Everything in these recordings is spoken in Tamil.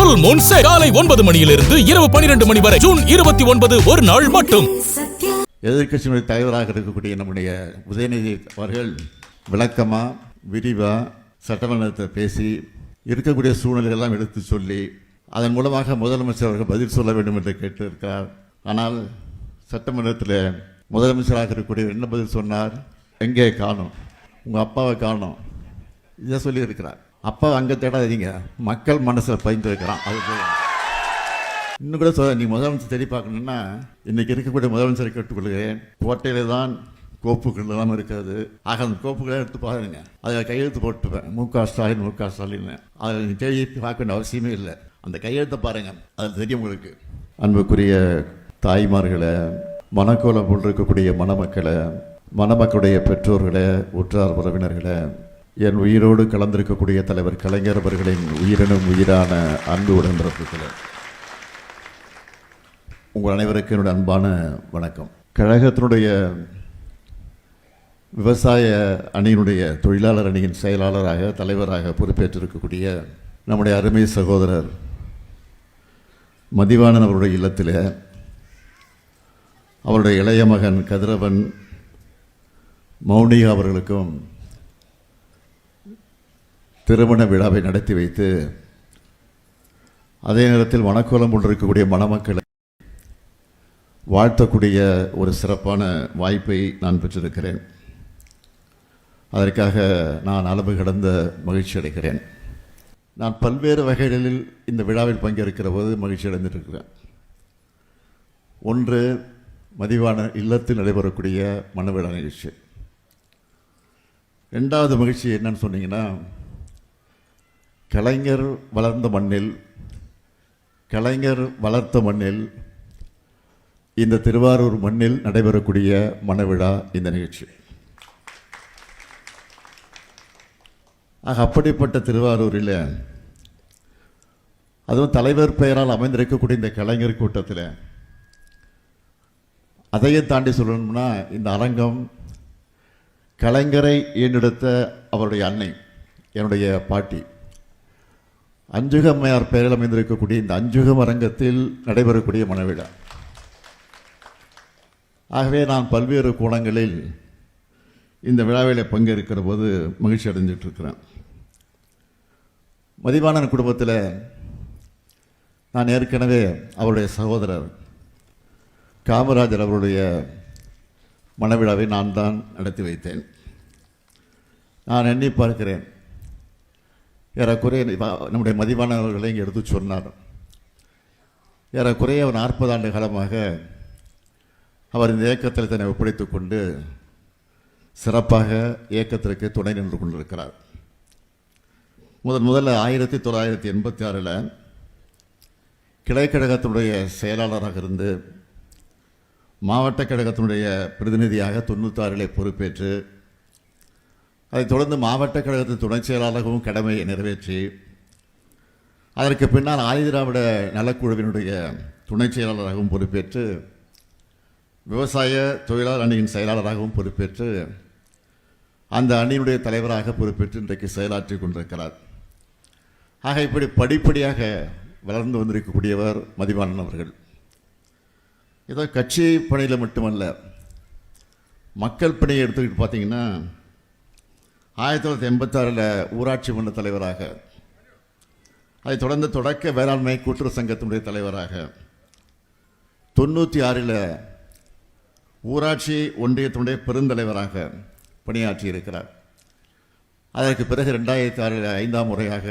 ஃபுல் மூன் சேல் காலை 9 மணியிலிருந்து இரவு 12 மணி வரை ஜூன் 29 ஒரு நாள் மட்டும். எதிர்க்கட்சியினுடைய தலைவராக இருக்கக்கூடிய நம்முடைய உதயநிதி அவர்கள் விளக்கமா விரிவா சட்டமன்றத்தில் பேசி இருக்கக்கூடிய சூழ்நிலையெல்லாம் எடுத்து சொல்லி அதன் மூலமாக முதலமைச்சர் அவர்கள் பதில் சொல்ல வேண்டும் என்று கேட்டிருக்கிறார். ஆனால் சட்டமன்றத்தில் முதலமைச்சராக இருக்கக்கூடிய என்ன பதில் சொன்னார்? எங்கே காணும், உங்கள் அப்பாவை காணும், இதை சொல்லி இருக்கிறார். அப்பா அங்கே தேடாதீங்க, மக்கள் மனசில் பதிந்து இருக்கிறான். அது இன்னும் கூட சொல்ல, நீ முதலமைச்சர் தேடி பார்க்கணுன்னா இன்னைக்கு இருக்கக்கூடிய முதலமைச்சரை கேட்டுக்கொள்கிறேன். கோட்டையில தான் கோப்புகள் எல்லாம் இருக்கிறது. ஆக அந்த கோப்புகளை எடுத்து பாருங்க, அதில் கையெழுத்து போட்டுப்பேன் முக ஸ்டாலின். அதில் நீ தேடி பார்க்க வேண்டிய அவசியமே இல்லை. அந்த கையெழுத்தை பாருங்க, அது தெரியும் உங்களுக்கு. அன்புக்குரிய தாய்மார்களை, மனக்கோலம் போன்றிருக்கக்கூடிய மணமக்களை, மணமக்களுடைய பெற்றோர்களை, உற்றார் உறவினர்களை, என் உயிரோடு கலந்திருக்கக்கூடிய தலைவர் கலைஞர் அவர்களின் உயிரினும் உயிரான அன்பு உடன்பிறப்புகளை, உங்கள் அனைவருக்கும் என்னுடைய அன்பான வணக்கம். கழகத்தினுடைய விவசாய அணியினுடைய தொழிலாளர் அணியின் செயலாளராக தலைவராக பொறுப்பேற்றிருக்கக்கூடிய நம்முடைய அருமை சகோதரர் மதிவாணன் அவருடைய இல்லத்தில் அவருடைய இளைய மகன் கதிரவன் மௌனிகா அவர்களுக்கும் திருமண விழாவை நடத்தி வைத்து அதே நேரத்தில் மணக்கோலம் கொண்டிருக்கக்கூடிய மணமக்களை வாழ்த்தக்கூடிய ஒரு சிறப்பான வாய்ப்பை நான் பெற்றிருக்கிறேன். அதற்காக நான் அளவு கடந்த மகிழ்ச்சி அடைகிறேன். நான் பல்வேறு வகைகளில் இந்த விழாவில் பங்கேற்கிற போது மகிழ்ச்சி அடைந்திருக்கிறேன். ஒன்று, மதிவான இல்லத்தில் நடைபெறக்கூடிய மணவிழா நிகழ்ச்சி. ரெண்டாவது மகிழ்ச்சி என்னன்னு சொன்னீங்கன்னா, கலைஞர் வளர்ந்த மண்ணில், கலைஞர் வளர்த்த மண்ணில், இந்த திருவாரூர் மண்ணில் நடைபெறக்கூடிய மணவிழா இந்த நிகழ்ச்சி. அப்படிப்பட்ட திருவாரூரில், அதுவும் தலைவர் பெயரால் அமைந்திருக்கக்கூடிய இந்த கலைஞர் கூட்டத்தில், அதையும் தாண்டி சொல்லணும்னா இந்த அரங்கம் கலைஞரை ஈண்டெடுத்த அவருடைய அன்னை, என்னுடைய பாட்டி அஞ்சுகம்மையார் பெயரில் அமைந்திருக்கக்கூடிய இந்த அஞ்சுகம் அரங்கத்தில் நடைபெறக்கூடிய மணவிழா. ஆகவே நான் பல்வேறு கோணங்களில் இந்த விழாவில் பங்கேற்கிற போது மகிழ்ச்சி அடைஞ்சிட்டு இருக்கிறேன். மதிவாணன் குடும்பத்தில் நான் ஏற்கனவே அவருடைய சகோதரர் காமராஜர் அவருடைய மணவிழாவை நான் தான் நடத்தி வைத்தேன். நான் எண்ணி பார்க்கிறேன், ஏறக்குறைய நம்முடைய மதிவாணன் அவர்களை இங்கே எடுத்து சொன்னார். ஏறக்குறைய 40 ஆண்டு காலமாக அவர் இந்த இயக்கத்தில் தன்னை ஒப்படைத்துக் கொண்டு சிறப்பாக இயக்கத்திற்கு துணை நின்று கொண்டிருக்கிறார். முதல்ல 1986 கிளைக்கழகத்தினுடைய செயலாளராக இருந்து மாவட்ட கழகத்தினுடைய பிரதிநிதியாக 96 பொறுப்பேற்று, அதைத் தொடர்ந்து மாவட்ட கழகத்தின் துணை செயலாளராகவும் கடமையை நிறைவேற்றி, அதற்கு பின்னால் ஆதிதிராவிட நலக்குழுவினுடைய துணை செயலாளராகவும் பொறுப்பேற்று, விவசாய தொழிலாளர் அணியின் செயலாளராகவும் பொறுப்பேற்று, அந்த அணியினுடைய தலைவராக பொறுப்பேற்று இன்றைக்கு செயலாற்றி கொண்டிருக்கிறார். ஆக இப்படி படிப்படியாக வளர்ந்து வந்திருக்கக்கூடியவர் மதிவாணன் அவர்கள். ஏதோ கட்சி பணியில் மட்டுமல்ல, மக்கள் பணியை எடுத்துக்கிட்டு பார்த்தீங்கன்னா 1986 ஊராட்சி மன்ற தலைவராக, அதைத் தொடர்ந்து தொடக்க வேளாண்மை கூட்டுறவு சங்கத்தினுடைய தலைவராக, 96 ஊராட்சி ஒன்றியத்தினுடைய பெருந்தலைவராக பணியாற்றி இருக்கிறார். அதற்கு பிறகு 2006 5ஆம் முறையாக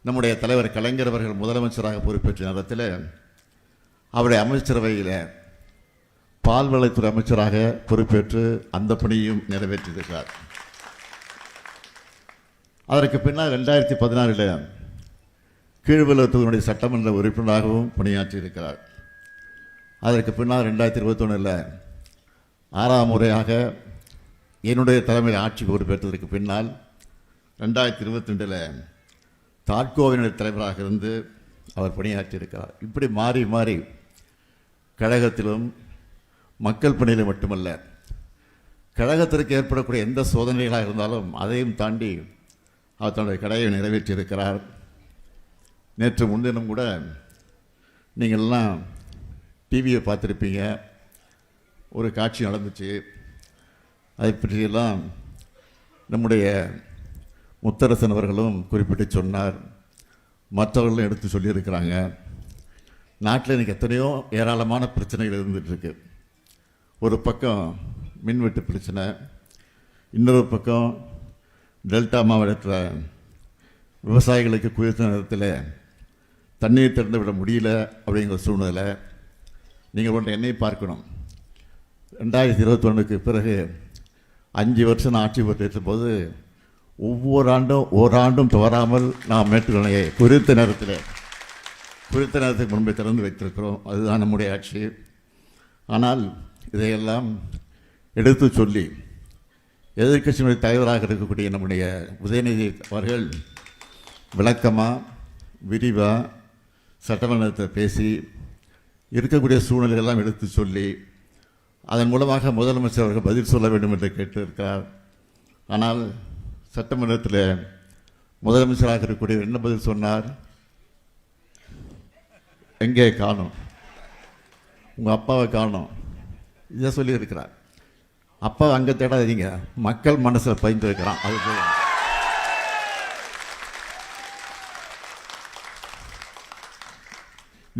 நம்முடைய தலைவர் கலைஞர் அவர்கள் முதலமைச்சராக பொறுப்பேற்ற நேரத்தில் அவருடைய அமைச்சரவையில் பால்வளத்துறை அமைச்சராக பொறுப்பேற்று அந்த பணியும் நிறைவேற்றியிருக்கிறார். அதற்கு பின்னால் 2016 கீழ்வெள்ளத்தூரினுடைய சட்டமன்ற உறுப்பினராகவும் பணியாற்றி இருக்கிறார். அதற்கு பின்னால் 2021 6ஆம் முறையாக என்னுடைய தலைமையில் ஆட்சி பொறுப்பேற்றதற்கு பின்னால் 2022 தாட்கோவினுடைய தலைவராக இருந்து அவர் பணியாற்றியிருக்கிறார். இப்படி மாறி மாறி கழகத்திலும் மக்கள் பணியிலும் மட்டுமல்ல, கழகத்திற்கு ஏற்படக்கூடிய எந்த சோதனைகளாக இருந்தாலும் அதையும் தாண்டி அவர் தன்னுடைய கடமையை நிறைவேற்றியிருக்கிறார். நேற்று முன்தினம் கூட நீங்கள்லாம் டிவியை பார்த்துருப்பீங்க. ஒரு காட்சி நடந்துச்சு. அதை பற்றியெல்லாம் நம்முடைய முத்தரசன் அவர்களும் குறிப்பிட்டு சொன்னார். மற்றவர்களும் எடுத்து சொல்லியிருக்கிறாங்க. நாட்டில் இன்றைக்கி எத்தனையோ ஏராளமான பிரச்சனைகள் இருந்துகிட்ருக்கு. ஒரு பக்கம் மின்வெட்டு பிரச்சனை, இன்னொரு பக்கம் டெல்டா மாவட்டத்தில் விவசாயிகளுக்கு குறித்த நேரத்தில் தண்ணீர் திறந்து விட முடியல அப்படிங்கிற சூழ்நிலை. நீங்கள் ஒன்று என்னை பார்க்கணும். 2021க்கு பிறகு 5 வருஷம் நான் ஆட்சி பொறுப்பேற்ற போது ஒவ்வொரு ஆண்டும் ஓராண்டும் தவறாமல் நாம் மேட்டுக்கணையை குறித்த நேரத்துக்கு முன்பே திறந்து வைத்திருக்கிறோம். அதுதான் நம்முடைய ஆட்சி. ஆனால் இதையெல்லாம் எடுத்து சொல்லி எதிர்க்கட்சியினுடைய தலைவராக இருக்கக்கூடிய நம்முடைய உதயநிதி அவர்கள் விளக்கமாக விரிவாக சட்டமன்றத்தில் பேசி இருக்கக்கூடிய சூழ்நிலையெல்லாம் எடுத்து சொல்லி அதன் மூலமாக முதலமைச்சர் அவர்கள் பதில் சொல்ல வேண்டும் என்று கேட்டிருக்கிறார். ஆனால் சட்டமன்றத்தில் முதலமைச்சராக இருக்கக்கூடிய என்ன பதில் சொன்னார்? எங்கே காணோம், உங்கள் அப்பாவை காணோம், இதை சொல்லியிருக்கிறார். அப்பா அங்கே தேடாதீங்க, மக்கள் மனசில் பயந்து இருக்கிறான். அது போய்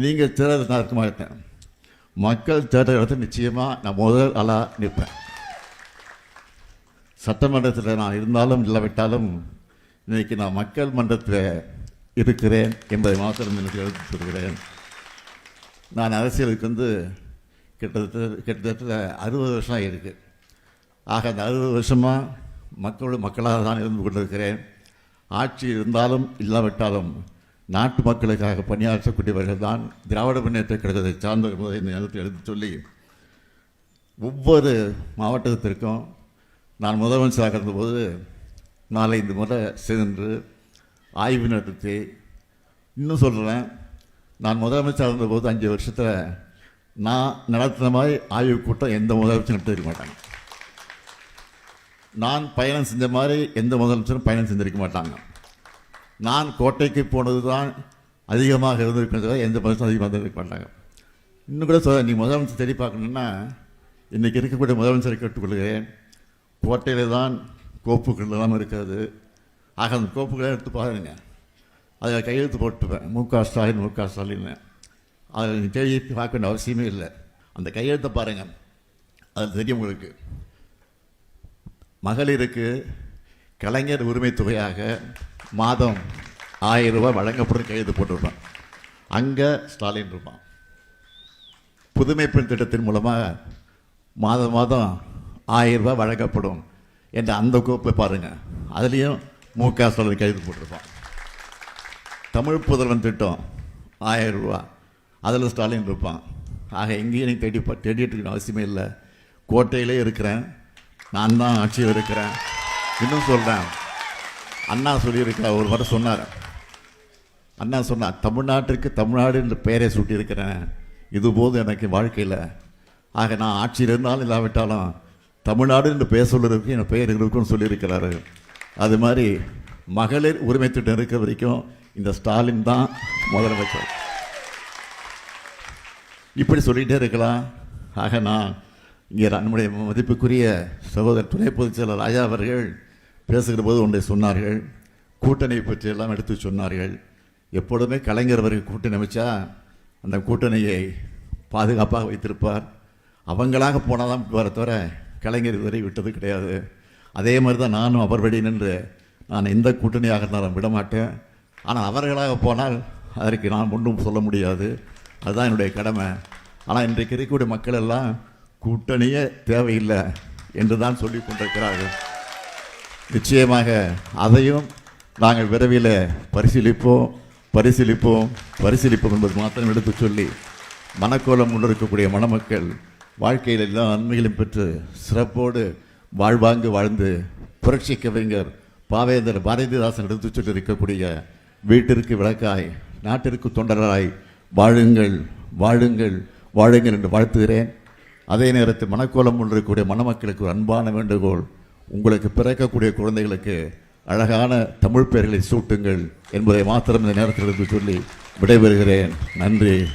நீங்கள் தேடுறது நான் இருக்க மாட்டேன். மக்கள் தேடுற இடத்துல நிச்சயமாக நான் முதல் ஆளாக நிற்பேன். சட்டமன்றத்தில் நான் இருந்தாலும் இல்லாவிட்டாலும் இன்றைக்கி நான் மக்கள் மன்றத்தில் இருக்கிறேன் என்பதை மாத்திரம் எனக்கு எடுத்து சொல்கிறேன். நான் அரசியலுக்கு கிட்டத்தட்ட 60 வருஷம் ஆகியிருக்கு. ஆக அந்த 60 வருஷமாக மக்களாக தான் இருந்து கொண்டிருக்கிறேன். ஆட்சி இருந்தாலும் இல்லாவிட்டாலும் நாட்டு மக்களுக்காக பணியாற்றக்கூடியவர்கள் தான் திராவிட முன்னேற்ற கழகத்தை சார்ந்த என்பதை இந்த நேரத்தில் எடுத்து சொல்லி ஒவ்வொரு மாவட்டத்திற்கும் நான் முதலமைச்சராக இருந்தபோது 4-5 முறை சென்று ஆய்வு நடத்தி, இன்னும் சொல்கிறேன், நான் முதலமைச்சராக இருந்தபோது 5 வருஷத்தில் நான் நடத்தின மாதிரி ஆய்வு கூட்டம் எந்த முதலமைச்சரும் நடத்திருக்க மாட்டாங்க. நான் பயணம் செஞ்ச மாதிரி எந்த முதலமைச்சரும் பயணம் செஞ்சிருக்க மாட்டாங்க. நான் கோட்டைக்கு போனது தான் அதிகமாக இருந்திருக்கிறது, எந்த முதலமைச்சரும் அதிகமாக இருந்திருக்க மாட்டாங்க. இன்னும் கூட சொல்ல, நீ முதலமைச்சர் தேடி பார்க்கணுன்னா இன்றைக்கி இருக்கக்கூடிய முதலமைச்சரை கேட்டுக்கொள்கிறேன். கோட்டையில் தான் கோப்புகள் எல்லாம் இருக்கிறது. ஆக அந்த கோப்புகளை எடுத்து பாருங்க, அதில் கையெழுத்து போட்டுப்பேன், மு.க. ஸ்டாலின். அதில் நீங்கள் தேடி பார்க்க வேண்டிய அவசியமே இல்லை. அந்த கையெழுத்தை பாருங்கள், அது தெரியும் உங்களுக்கு. மகளிருக்கு கலைஞர் உரிமை தொகையாக மாதம் 1000 ரூபாய் வழங்கப்படும் கையெழுத்து போட்டிருப்பான். அங்கே ஸ்டாலின் இருப்பான். புதுமை பெண் திட்டத்தின் மூலமாக மாதம் 1000 ரூபாய் வழங்கப்படும் என்ற அந்த கோப்பை பாருங்கள், அதுலேயும் மு.க. ஸ்டாலின் கையெழுத்து போட்டிருப்பான். தமிழ் புதல்வன் திட்டம் 1000 ரூபா, அதில் ஸ்டாலின் இருப்பான். ஆக எங்கேயும் நீ தேடிட்டு இருக்க அவசியமே இல்லை. கோட்டையிலே இருக்கிறேன், நான் தான் ஆட்சியில் இருக்கிறேன். இன்னும் சொல்கிறேன், அண்ணா சொல்லியிருக்கிறார், ஒரு முறை சொன்னார். அண்ணா சொன்னார், தமிழ்நாட்டிற்கு தமிழ்நாடு என்ற பெயரை சூட்டியிருக்கிறேன், இதுபோது எனக்கு வாழ்க்கையில். ஆக நான் ஆட்சியில் இருந்தாலும் இல்லாவிட்டாலும் தமிழ்நாடு என்று பெயர் சொல்லுறதுக்கு என் பெயர் இருக்குன்னு சொல்லியிருக்கிறாரு. அது மாதிரி மகளிர் உரிமை திட்டம் இருக்கிற வரைக்கும் இந்த ஸ்டாலின் தான் முதலமைச்சர். இப்படி சொல்லிகிட்டே இருக்கலாம். ஆக நான் இங்கே நம்முடைய மதிப்புக்குரிய சகோதரர் துணை பொதுச் செயலர் ராஜா அவர்கள் பேசுகிற போது ஒன்றை சொன்னார்கள், கூட்டணி பற்றியெல்லாம் எடுத்து சொன்னார்கள். எப்பொழுதுமே கலைஞர் அவர்கள் கூட்டணி அமைச்சா அந்த கூட்டணியை பாதுகாப்பாக வைத்திருப்பார். அவங்களாக போனால் தான் வர தவிர கலைஞர் இதுவரை விட்டது கிடையாது. அதே மாதிரி தான் நானும் அவர் வழி நின்று நான் எந்த கூட்டணியாக இருந்தாலும் விடமாட்டேன். ஆனால் அவர்களாக போனால் அதற்கு நான் ஒன்றும் சொல்ல முடியாது, அதுதான் என்னுடைய கடமை. ஆனால் இன்றைக்கு இருக்கக்கூடிய மக்கள் எல்லாம் கூட்டணியே தேவையில்லை என்று தான் சொல்லி கொண்டிருக்கிறார்கள். நிச்சயமாக அதையும் நாங்கள் விரைவில் பரிசீலிப்போம் என்பது மாத்திரம் எடுத்து சொல்லி மனக்கோலம் கொண்டிருக்கக்கூடிய மணமக்கள் வாழ்க்கையில் எல்லா நன்மைகளையும் பெற்று சிறப்போடு வாழ்வாங்கு வாழ்ந்து புரட்சி கவிஞர் பாவேந்தர் பாரதிதாசன் எடுத்து சொல்லி இருக்கக்கூடிய வீட்டிற்கு விளக்காய் நாட்டிற்கு தொண்டராய் வாழுங்கள் வாழுங்கள் வாழுங்கள் என்று வாழ்த்துகிறேன். அதே நேரத்தில் மனக்கோலம் கொண்டிருக்கக்கூடிய மணமக்களுக்கு ஒரு அன்பான வேண்டுகோள், உங்களுக்கு பிறக்கக்கூடிய குழந்தைகளுக்கு அழகான தமிழ் பெயர்களை சூட்டுங்கள் என்பதை மாத்திரம் இந்த நேரத்தில் எடுத்து சொல்லி விடைபெறுகிறேன். நன்றி.